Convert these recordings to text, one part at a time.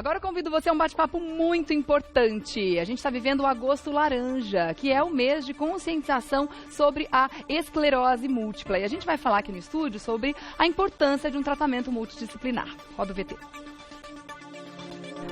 Agora eu convido você a um bate-papo muito importante. A gente está vivendo o Agosto Laranja, que é o mês de conscientização sobre a esclerose múltipla. E a gente vai falar aqui no estúdio sobre a importância de um tratamento multidisciplinar. Roda o VT.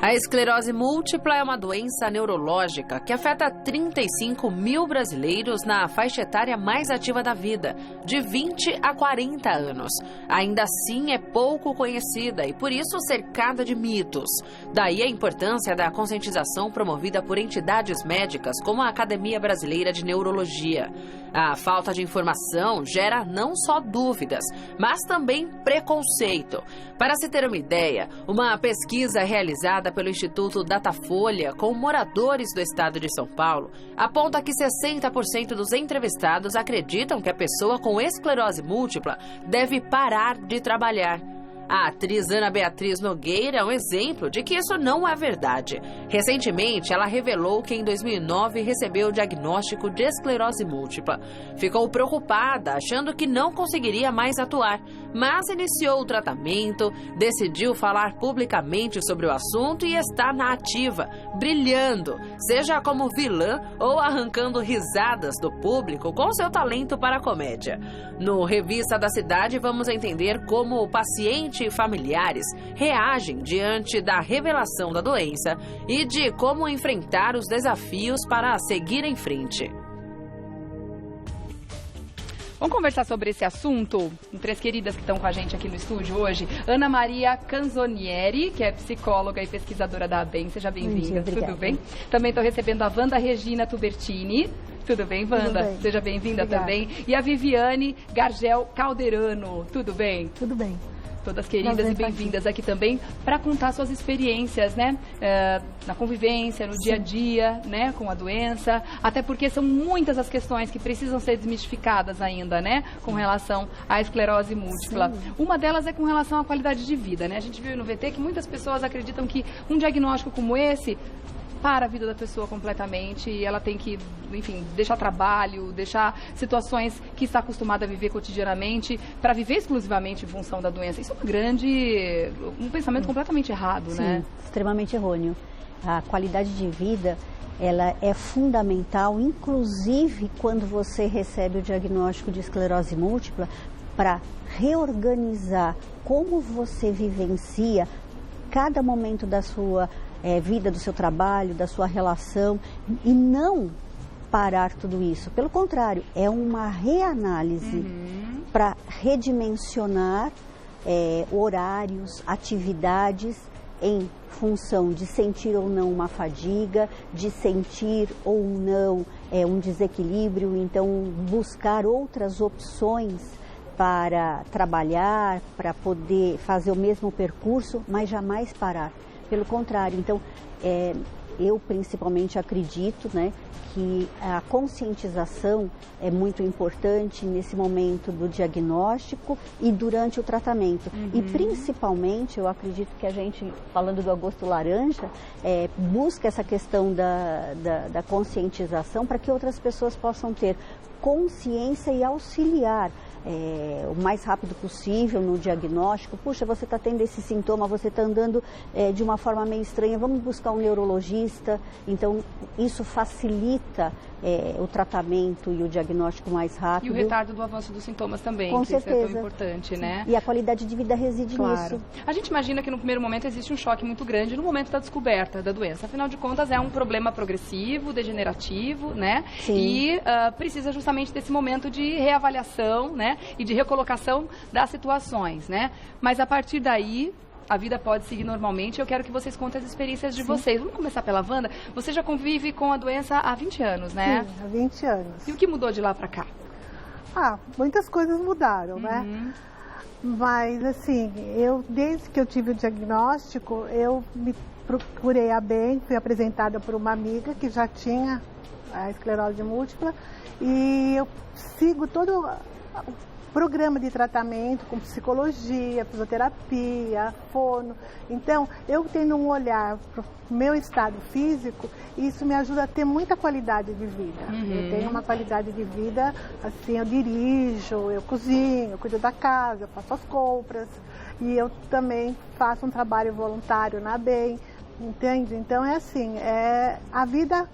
A esclerose múltipla é uma doença neurológica que afeta 35 mil brasileiros na faixa etária mais ativa da vida, de 20 a 40 anos. Ainda assim, é pouco conhecida e, por isso, cercada de mitos. Daí a importância da conscientização promovida por entidades médicas como a Academia Brasileira de Neurologia. A falta de informação gera não só dúvidas, mas também preconceito. Para se ter uma ideia, uma pesquisa realizada pelo Instituto Datafolha com moradores do estado de São Paulo aponta que 60% dos entrevistados acreditam que a pessoa com esclerose múltipla deve parar de trabalhar. A atriz Ana Beatriz Nogueira é um exemplo de que isso não é verdade. Recentemente, ela revelou que em 2009 recebeu o diagnóstico de esclerose múltipla. Ficou preocupada, achando que não conseguiria mais atuar, mas iniciou o tratamento, decidiu falar publicamente sobre o assunto e está na ativa, brilhando, seja como vilã ou arrancando risadas do público com seu talento para a comédia. No Revista da Cidade, vamos entender como o paciente e familiares reagem diante da revelação da doença e de como enfrentar os desafios para seguir em frente. Vamos conversar sobre esse assunto com três queridas que estão com a gente aqui no estúdio hoje. Ana Maria Canzonieri, que é psicóloga e pesquisadora da ABEM. Seja bem-vinda. Tudo bem? Também estou recebendo a Wanda Regina Tubertini. Tudo bem, Wanda? Tudo bem. Seja bem-vinda também. E a Viviane Gargel Calderano. Tudo bem? Tudo bem. Todas queridas e bem-vindas aqui também para contar suas experiências, né? Na convivência, no dia a dia, né? Com a doença. Até porque são muitas as questões que precisam ser desmistificadas ainda, né? Com relação à esclerose múltipla. Sim. Uma delas é com relação à qualidade de vida, né? A gente viu no VT que muitas pessoas acreditam que um diagnóstico como esse para a vida da pessoa completamente e ela tem que, enfim, deixar trabalho, deixar situações que está acostumada a viver cotidianamente para viver exclusivamente em função da doença. Isso é um pensamento completamente errado, né? Sim, extremamente errôneo. A qualidade de vida, ela é fundamental, inclusive quando você recebe o diagnóstico de esclerose múltipla, para reorganizar como você vivencia cada momento da sua vida, do seu trabalho, da sua relação, e não parar tudo isso. Pelo contrário, é uma reanálise para redimensionar horários, atividades em função de sentir ou não uma fadiga, de sentir ou não um desequilíbrio, então buscar outras opções para trabalhar, para poder fazer o mesmo percurso, mas jamais parar. Pelo contrário, então, eu principalmente acredito, né, que a conscientização é muito importante nesse momento do diagnóstico e durante o tratamento. E principalmente, eu acredito que a gente, falando do Agosto Laranja, busca essa questão da conscientização para que outras pessoas possam ter consciência e auxiliar o mais rápido possível no diagnóstico. Puxa, você está tendo esse sintoma, você está andando de uma forma meio estranha, vamos buscar um neurologista. Então, isso facilita o tratamento e o diagnóstico mais rápido. E o retardo do avanço dos sintomas também, com que certeza. Isso é tão importante, né? E a qualidade de vida reside nisso. A gente imagina que no primeiro momento existe um choque muito grande no momento da descoberta da doença. Afinal de contas, é um problema progressivo, degenerativo, né? Sim. E precisa justamente desse momento de reavaliação, né? E de recolocação das situações, né? Mas a partir daí, a vida pode seguir normalmente. Eu quero que vocês contem as experiências de vocês. Vamos começar pela Wanda. Você já convive com a doença há 20 anos, né? Sim, há 20 anos. E o que mudou de lá pra cá? Muitas coisas mudaram, né? Mas, assim, desde que eu tive o diagnóstico, eu me procurei a ABEM, fui apresentada por uma amiga que já tinha a esclerose múltipla e eu sigo todo o programa de tratamento com psicologia, fisioterapia, fono. Então, eu tendo um olhar para o meu estado físico, isso me ajuda a ter muita qualidade de vida. Eu tenho uma qualidade de vida, assim, eu dirijo, eu cozinho, eu cuido da casa, eu faço as compras. E eu também faço um trabalho voluntário na ABEM entende? Então é assim, a vida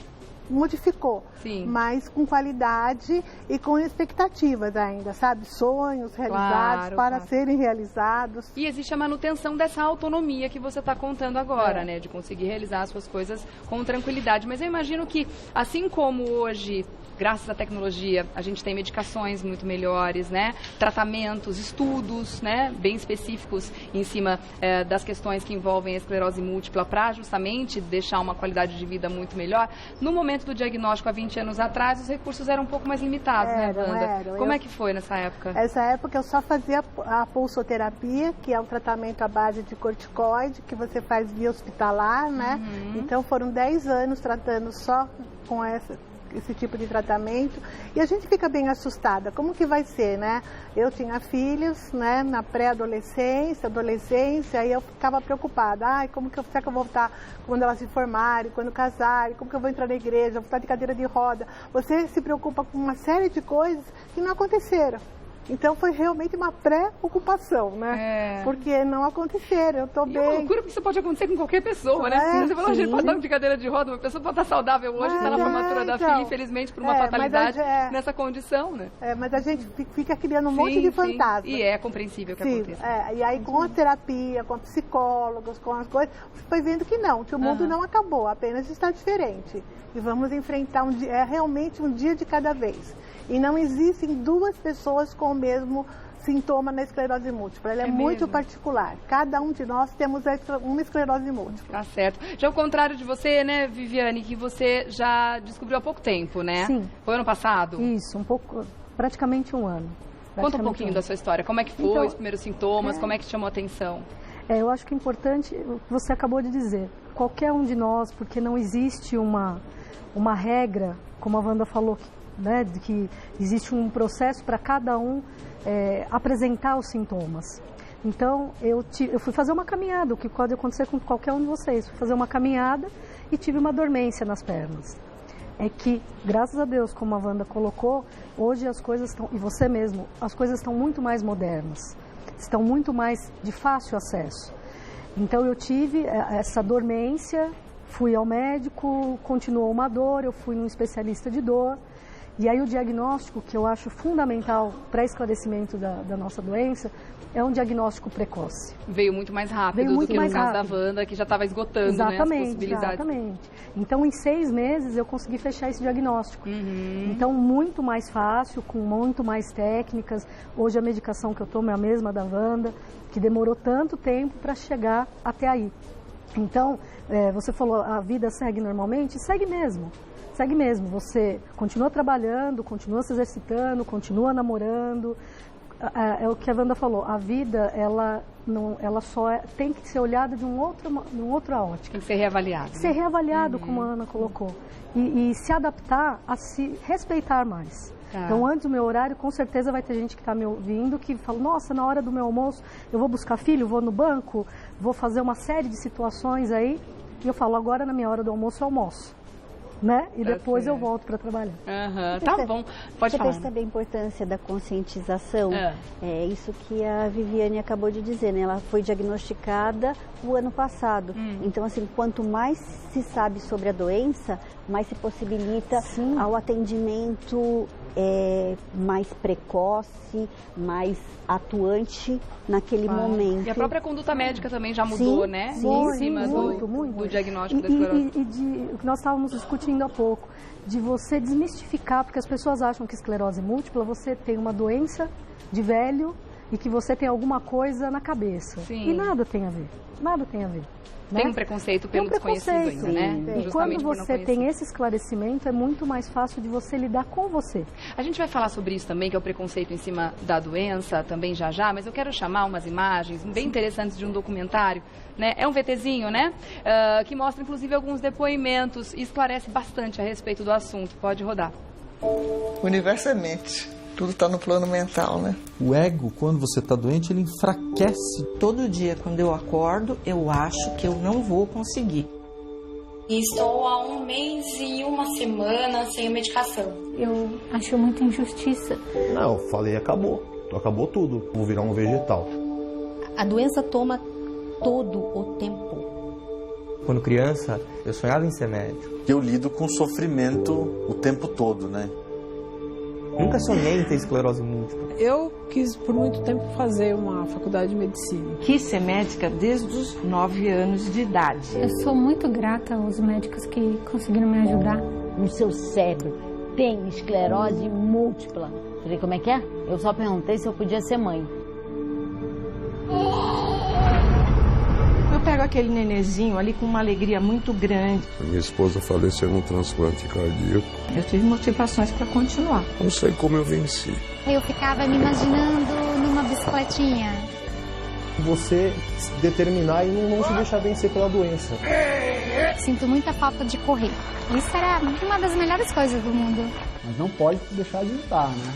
modificou, Sim. mas com qualidade e com expectativas ainda, sabe? Sonhos realizados para serem realizados. E existe a manutenção dessa autonomia que você está contando agora, né? De conseguir realizar as suas coisas com tranquilidade. Mas eu imagino que, assim como hoje, graças à tecnologia, a gente tem medicações muito melhores, né? Tratamentos, estudos, né? Bem específicos em cima das questões que envolvem a esclerose múltipla para justamente deixar uma qualidade de vida muito melhor. No momento do diagnóstico, há 20 anos atrás, os recursos eram um pouco mais limitados, né, Wanda? Como é que foi nessa época? Nessa época eu só fazia a pulsoterapia, que é um tratamento à base de corticoide, que você faz via hospitalar, né? Então foram 10 anos tratando só com esse tipo de tratamento, e a gente fica bem assustada, como que vai ser, né? Eu tinha filhos, né, na pré-adolescência, adolescência, aí eu ficava preocupada, será que eu vou voltar quando elas se formarem, quando casarem, como que eu vou entrar na igreja, vou estar de cadeira de roda. Você se preocupa com uma série de coisas que não aconteceram. Então foi realmente uma pré-ocupação, né? Porque não aconteceram, eu estou bem. É uma loucura que isso pode acontecer com qualquer pessoa, né? Você falou, a gente pode estar de cadeira de roda, uma pessoa pode estar saudável hoje, está na formatura da filha, infelizmente por uma fatalidade nessa condição, né? Mas a gente fica criando um monte de fantasmas. E é compreensível que aconteça. E aí com a terapia, com psicólogos, com as coisas, você foi vendo que não, que o mundo não acabou, apenas está diferente. E vamos enfrentar realmente um dia de cada vez. E não existem duas pessoas com o mesmo sintoma na esclerose múltipla. Ela é muito particular. Cada um de nós temos uma esclerose múltipla. Tá certo. Já ao contrário de você, né, Viviane, que você já descobriu há pouco tempo, né? Sim. Foi ano passado? Isso, praticamente um ano. Conta um pouquinho da sua história. Como é que foi então, os primeiros sintomas? Como é que chamou a atenção? Eu acho que é importante, você acabou de dizer, qualquer um de nós, porque não existe uma regra, como a Wanda falou, né, de que existe um processo para cada um apresentar os sintomas. Então, eu fui fazer uma caminhada, o que pode acontecer com qualquer um de vocês. Fui fazer uma caminhada e tive uma dormência nas pernas. É que, graças a Deus, como a Wanda colocou, hoje as coisas estão, e você mesmo, as coisas estão muito mais modernas, estão muito mais de fácil acesso. Então, eu tive essa dormência, fui ao médico, continuou uma dor, eu fui num especialista de dor. E aí o diagnóstico, que eu acho fundamental para esclarecimento da nossa doença, é um diagnóstico precoce. Veio muito mais rápido do que no caso da Wanda, que já estava esgotando, né, as possibilidades. Exatamente. Então, em 6 meses, eu consegui fechar esse diagnóstico. Então, muito mais fácil, com muito mais técnicas. Hoje, a medicação que eu tomo é a mesma da Wanda, que demorou tanto tempo para chegar até aí. Então, você falou, a vida segue normalmente? Segue mesmo. Segue mesmo, você continua trabalhando, continua se exercitando, continua namorando. É o que a Wanda falou, a vida, ela só tem que ser olhada de uma outra ótica. Tem que ser reavaliado. Ser reavaliado, como a Ana colocou. E se adaptar a se respeitar mais. Então, antes do meu horário, com certeza vai ter gente que está me ouvindo que fala, nossa, na hora do meu almoço, eu vou buscar filho, vou no banco, vou fazer uma série de situações aí. E eu falo, agora na minha hora do almoço eu almoço. Né? E depois eu volto para trabalhar. Tá bom, pode falar. Você percebe a importância da conscientização? É isso que a Viviane acabou de dizer, né? Ela foi diagnosticada o ano passado. Então, assim, quanto mais se sabe sobre a doença, mais se possibilita ao atendimento mais precoce, mais atuante naquele momento. E a própria conduta médica também já mudou, né? Em cima do diagnóstico da esclerose. E o que nós estávamos discutindo há pouco, de você desmistificar, porque as pessoas acham que esclerose múltipla, você tem uma doença de velho e que você tem alguma coisa na cabeça. E nada tem a ver, nada tem a ver. Tem um preconceito pelo desconhecido ainda, né? E quando você tem esse esclarecimento, é muito mais fácil de você lidar com você. A gente vai falar sobre isso também, que é o preconceito em cima da doença, também já, mas eu quero chamar umas imagens bem interessantes de um documentário, né? É um VTzinho, né? Que mostra, inclusive, alguns depoimentos e esclarece bastante a respeito do assunto. Pode rodar. O universo é mente. Tudo está no plano mental, né? O ego, quando você está doente, ele enfraquece. Todo dia, quando eu acordo, eu acho que eu não vou conseguir. Estou há 1 mês e 1 semana sem medicação. Eu acho muita injustiça. Não, eu falei, acabou tudo. Vou virar um vegetal. A doença toma todo o tempo. Quando criança, eu sonhava em ser médico. Eu lido com sofrimento o tempo todo, né? Nunca sonhei em ter esclerose múltipla. Eu quis por muito tempo fazer uma faculdade de medicina. Quis ser médica desde os 9 anos de idade. Eu sou muito grata aos médicos que conseguiram me ajudar. No seu cérebro tem esclerose múltipla. Falei, como é que é? Eu só perguntei se eu podia ser mãe. Eu pego aquele nenenzinho ali com uma alegria muito grande. A minha esposa faleceu num transplante cardíaco. Eu tive motivações para continuar. Não sei como eu venci. Eu ficava me imaginando numa bicicletinha. Você se determinar e não se deixar vencer pela doença. Sinto muita falta de correr. Isso era uma das melhores coisas do mundo. Mas não pode deixar de lutar, né?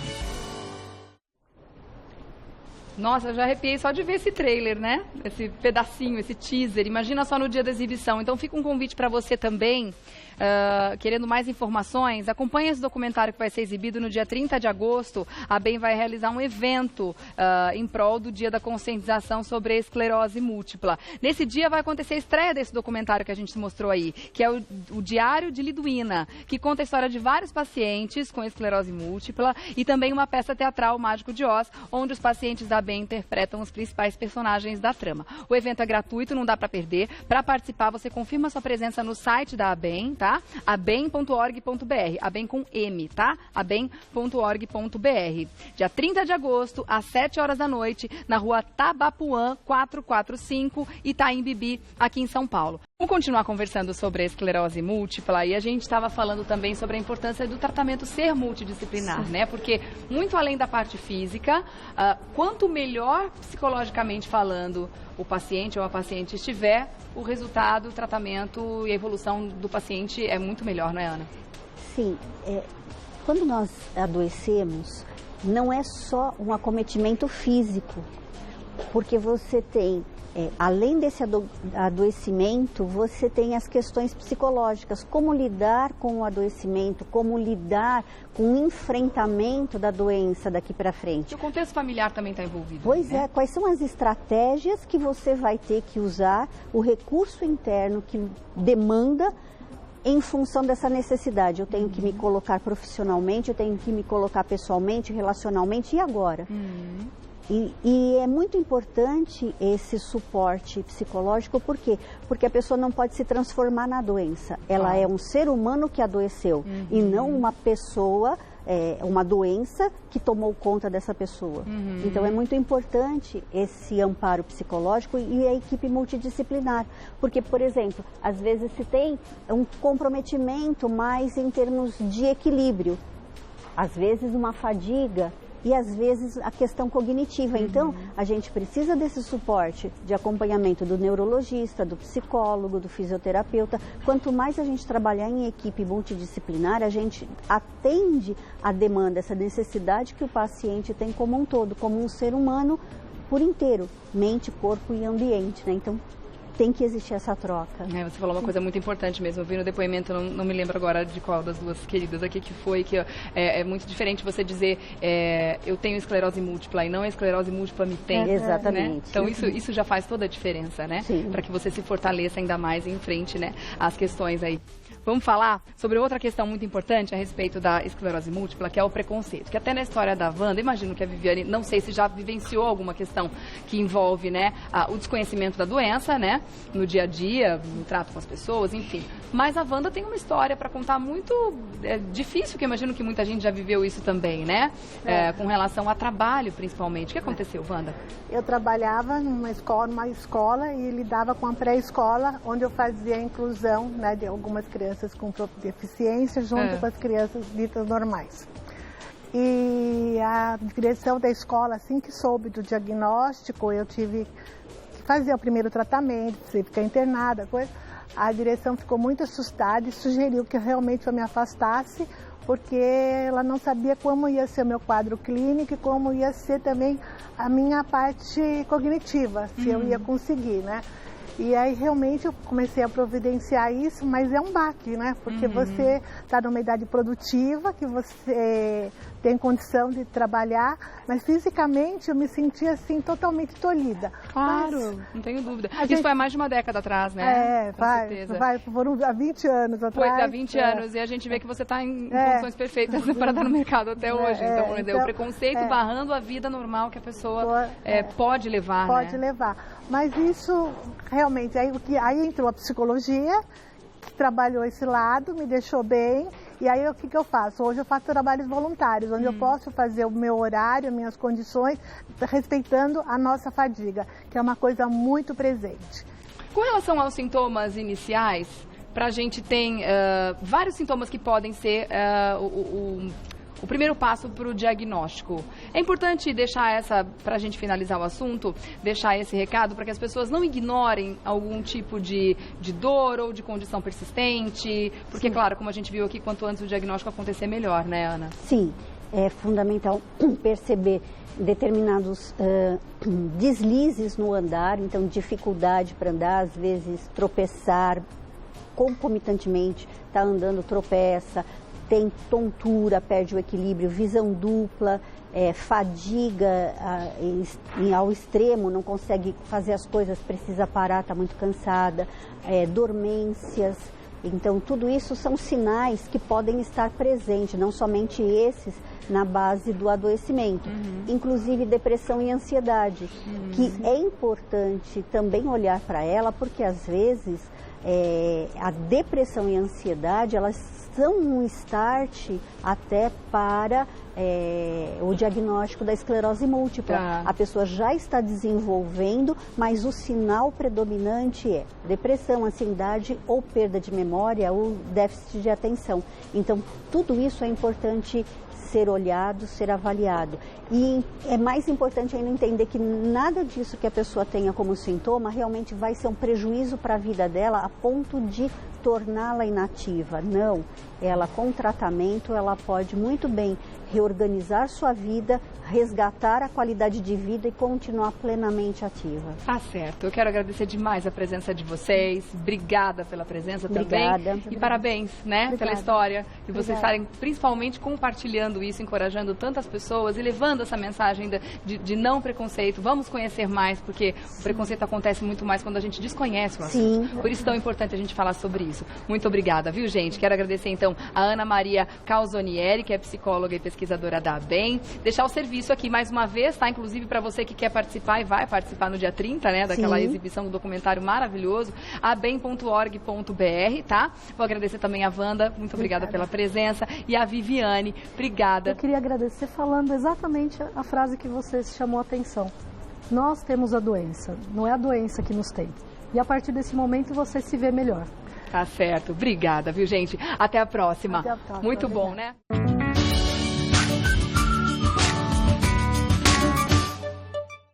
Nossa, eu já arrepiei só de ver esse trailer, né? Esse pedacinho, esse teaser. Imagina só no dia da exibição. Então fica um convite para você também, querendo mais informações, acompanhe esse documentário que vai ser exibido no dia 30 de agosto. A BEM vai realizar um evento em prol do Dia da Conscientização sobre a Esclerose Múltipla. Nesse dia vai acontecer a estreia desse documentário que a gente mostrou aí, que é o Diário de Liduína, que conta a história de vários pacientes com esclerose múltipla e também uma peça teatral, O Mágico de Oz, onde os pacientes da BEM interpretam os principais personagens da trama. O evento é gratuito, não dá para perder. Para participar, você confirma sua presença no site da ABEM, tá? abem.org.br, ABEM com M, tá? abem.org.br. Dia 30 de agosto, às 7 horas da noite, na rua Tabapuã, 445, Itaim Bibi, aqui em São Paulo. Vamos continuar conversando sobre a esclerose múltipla e a gente estava falando também sobre a importância do tratamento ser multidisciplinar, né? Porque muito além da parte física, quanto melhor psicologicamente falando o paciente ou a paciente estiver, o resultado, o tratamento e a evolução do paciente é muito melhor, não é, Ana? Sim. Quando nós adoecemos, não é só um acometimento físico, porque você tem além desse adoecimento, você tem as questões psicológicas, como lidar com o adoecimento, como lidar com o enfrentamento da doença daqui para frente. E o contexto familiar também está envolvido. Pois é, quais são as estratégias que você vai ter que usar, o recurso interno que demanda em função dessa necessidade. Eu tenho que me colocar profissionalmente, eu tenho que me colocar pessoalmente, relacionalmente, e agora? E é muito importante esse suporte psicológico, por quê? Porque a pessoa não pode se transformar na doença. Ela é um ser humano que adoeceu e não uma pessoa, uma doença que tomou conta dessa pessoa. Então é muito importante esse amparo psicológico e a equipe multidisciplinar. Porque, por exemplo, às vezes se tem um comprometimento mais em termos de equilíbrio. Às vezes uma fadiga. E às vezes a questão cognitiva. Então, a gente precisa desse suporte de acompanhamento do neurologista, do psicólogo, do fisioterapeuta. Quanto mais a gente trabalhar em equipe multidisciplinar, a gente atende a demanda, essa necessidade que o paciente tem como um todo, como um ser humano por inteiro, mente, corpo e ambiente, né? Então, tem que existir essa troca. Você falou uma coisa muito importante mesmo. Eu vi no depoimento, não me lembro agora de qual das duas queridas aqui que foi, que é muito diferente você dizer eu tenho esclerose múltipla e não a esclerose múltipla me tem. Exatamente. Né? Então isso já faz toda a diferença, né? Para que você se fortaleça ainda mais em frente, né, às questões aí. Vamos falar sobre outra questão muito importante a respeito da esclerose múltipla, que é o preconceito. Que até na história da Wanda, imagino que a Viviane, não sei se já vivenciou alguma questão que envolve, né, o desconhecimento da doença, né, no dia a dia, no trato com as pessoas, enfim. Mas a Wanda tem uma história para contar muito difícil, que eu imagino que muita gente já viveu isso também, né, com relação a trabalho, principalmente. O que aconteceu, Wanda? Eu trabalhava numa escola e lidava com a pré-escola, onde eu fazia a inclusão, né, de algumas crianças com deficiência junto com as crianças ditas normais. E a direção da escola, assim que soube do diagnóstico, eu tive que fazer o primeiro tratamento, ficar internada, coisa. A direção ficou muito assustada e sugeriu que realmente eu me afastasse, porque ela não sabia como ia ser o meu quadro clínico e como ia ser também a minha parte cognitiva, se eu ia conseguir, né? E aí realmente eu comecei a providenciar isso, mas é um baque, né? Porque você está numa idade produtiva, que você tem condição de trabalhar, mas fisicamente eu me senti assim totalmente tolhida. Claro, não tenho dúvida. Isso foi há mais de uma década atrás, né? Foram há 20 anos atrás. Foi há 20 anos e a gente vê que você está em condições perfeitas para estar no mercado até hoje. Então, o preconceito barrando a vida normal que a pessoa pode levar, Pode levar. Mas isso realmente, aí entrou a psicologia, que trabalhou esse lado, me deixou bem. E aí o que eu faço? Hoje eu faço trabalhos voluntários, onde eu posso fazer o meu horário, minhas condições, respeitando a nossa fadiga, que é uma coisa muito presente. Com relação aos sintomas iniciais, a gente tem vários sintomas que podem ser o primeiro passo para o diagnóstico. É importante deixar para a gente finalizar o assunto, deixar esse recado para que as pessoas não ignorem algum tipo de dor ou de condição persistente, porque, claro, como a gente viu aqui, quanto antes o diagnóstico acontecer, melhor, né, Ana? Sim, é fundamental perceber determinados deslizes no andar, então dificuldade para andar, às vezes tropeçar, concomitantemente, está andando, tropeça, tem tontura, perde o equilíbrio, visão dupla, fadiga ao extremo, não consegue fazer as coisas, precisa parar, está muito cansada, dormências. Então, tudo isso são sinais que podem estar presentes, não somente esses na base do adoecimento, inclusive depressão e ansiedade, que é importante também olhar para ela, porque às vezes a depressão e a ansiedade, elas são um start até para o diagnóstico da esclerose múltipla. A pessoa já está desenvolvendo, mas o sinal predominante é depressão, ansiedade ou perda de memória ou déficit de atenção. Então, tudo isso é importante ser olhado, ser avaliado. E é mais importante ainda entender que nada disso que a pessoa tenha como sintoma realmente vai ser um prejuízo para a vida dela a ponto de torná-la inativa. Não, ela com tratamento, ela pode muito bem reorganizar sua vida, resgatar a qualidade de vida e continuar plenamente ativa. Tá certo. Eu quero agradecer demais a presença de vocês. Obrigada pela presença também. E parabéns, né, pela história. E vocês estarem principalmente compartilhando isso, encorajando tantas pessoas e levando essa mensagem de não preconceito. Vamos conhecer mais, porque o preconceito acontece muito mais quando a gente desconhece o assunto. Sim. Por isso é tão importante a gente falar sobre isso. Muito obrigada, viu, gente? Quero agradecer, então, a Ana Maria Calzonieri, que é psicóloga e pesquisadora da ABEM. Deixar o serviço aqui mais uma vez, tá? Inclusive para você que quer participar e vai participar no dia 30, né? Daquela exibição do documentário maravilhoso, abem.org.br, tá? Vou agradecer também a Wanda, muito obrigada pela presença, e a Viviane, obrigada. Eu queria agradecer falando exatamente a frase que você chamou a atenção. Nós temos a doença, não é a doença que nos tem. E a partir desse momento você se vê melhor. Tá certo. Obrigada, viu, gente? Até a próxima. Até a próxima. Muito bom, né?